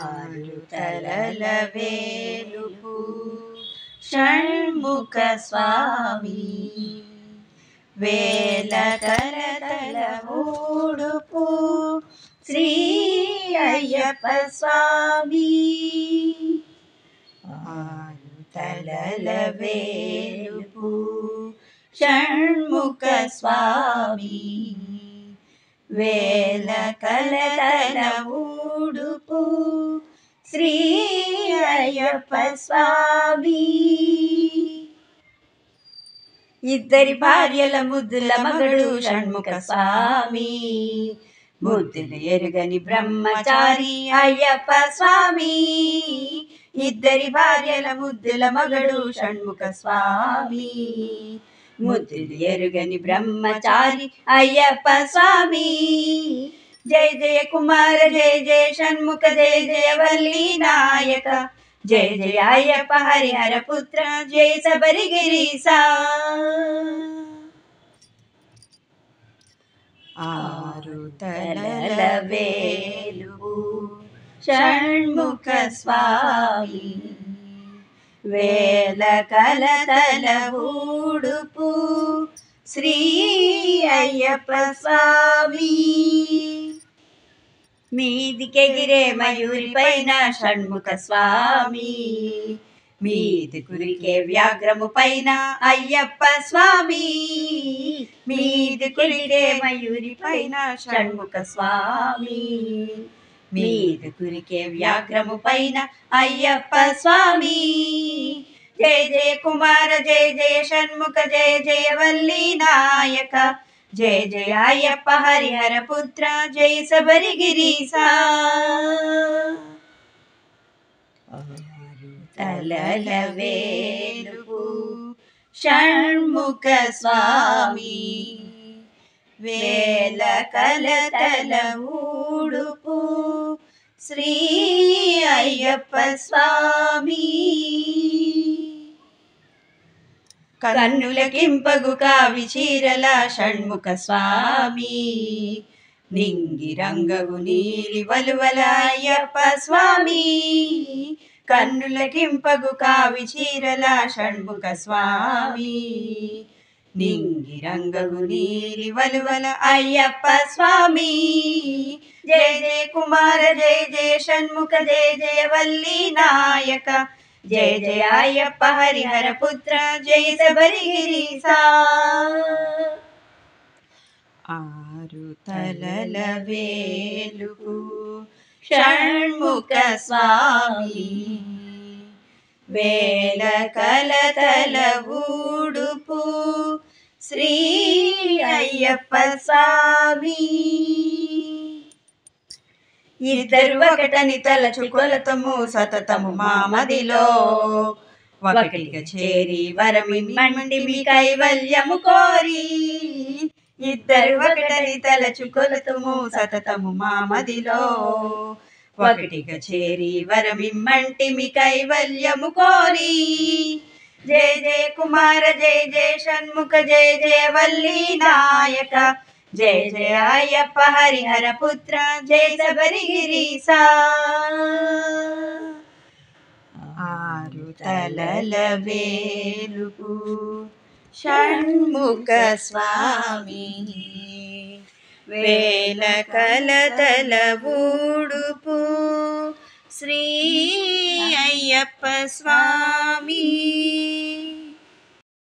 ఆరు తలల వేలుపు షణ్ముఖ స్వామి, వేల కలతల ఊడుపు శ్రీ అయ్యప్ప స్వామి. ఆరు తలల వేలుపు షణ్ముఖ స్వామి, వేల కలతల ఊడుపు శ్రీ అయ్యప్ప స్వామి. ఇద్దరి భార్యల ముద్దుల మగడు షణ్ముఖ స్వామి, ముద్దులు ఎరుగని బ్రహ్మచారి అయ్యప్ప స్వామి. ఇద్దరి భార్యల ముద్దుల మగడు షణ్ముఖ స్వామి, ముద్దులు ఎరుగని బ్రహ్మచారి అయ్యప్ప స్వామి. జయ జయ కుమార జయ జయ షణ్ముఖ జయ జయ వల్లి నాయక, జయ జయ అయ్యప్ప హరిహర పుత్ర జయ శబరిగిరీశా. ఆరు తలల వేలుపు షణ్ముఖ స్వామి, వేల కలతల ఊడుపు శ్రీ అయ్యప్ప స్వామి. మీదికెగిరే మయూరి పైన షణ్ముఖ స్వామి, మీది కురికే వ్యాఘ్రము పైన అయ్యప్ప స్వామి. మీది కురికే మయూరి పైన షణ్ముఖ స్వామి, మీది కురికే వ్యాఘ్రము పైన అయ్యప్ప స్వామి. జయ జయ కుమార జయ జయ షణ్ముఖ జయ జయ వల్లి నాయక, జయ జయ అయ్యప్ప హరిహర పుత్ర జయ శబరిగిరీశా. ఆరు తలల వేలుపు షణ్ముఖ స్వామి, వేల కలతల ఊడుపు శ్రీ అయ్యప్ప స్వామి. కన్నులకింపగు కావి చీరల షణ్ముఖ స్వామి, నింగి రంగగు నీలి వలువల అయ్యప్ప స్వామి. కన్నులకింపగు కావి చీరల షణ్ముఖ స్వామి, నింగి రంగగు నీలి వలువల అయ్యప్ప స్వామి. జయ జయ కుమార జయ జయ షణ్ముఖ జయ జయ వల్లి నాయక, జయ జయ అయ్యప్ప హరిహర పుత్ర జయ శబరిగిరీశా. ఆరు తలల వేలుపు షణ్ముఖ స్వామి, వేల కలతల ఊడుపు శ్రీ అయ్యప్ప స్వామి. ఇద్దరు ఒకటని తలచుకొలతము సతతము మామదిలో, ఒకటిగా చేరి వరమిమ్మండి మీ కైవల్యము కోరి. ఇద్దరు ఒకటని తలచుకొలతము సతతము మామదిలో, ఒకటిగా చేరి వరమిమ్మంటి మీ కైవల్యము కోరి. జయ జయ కుమార జయ జయ షణ్ముఖ జయ జయ వల్లి నాయక, జయ జయ అయ్యప్ప హరిహర పుత్ర జయ శబరిగిరీశా. ఆరు తలల వేలుపు షణ్ముఖ స్వామి, వేల కలతల ఊడుపు శ్రీ అయ్యప్ప స్వామి.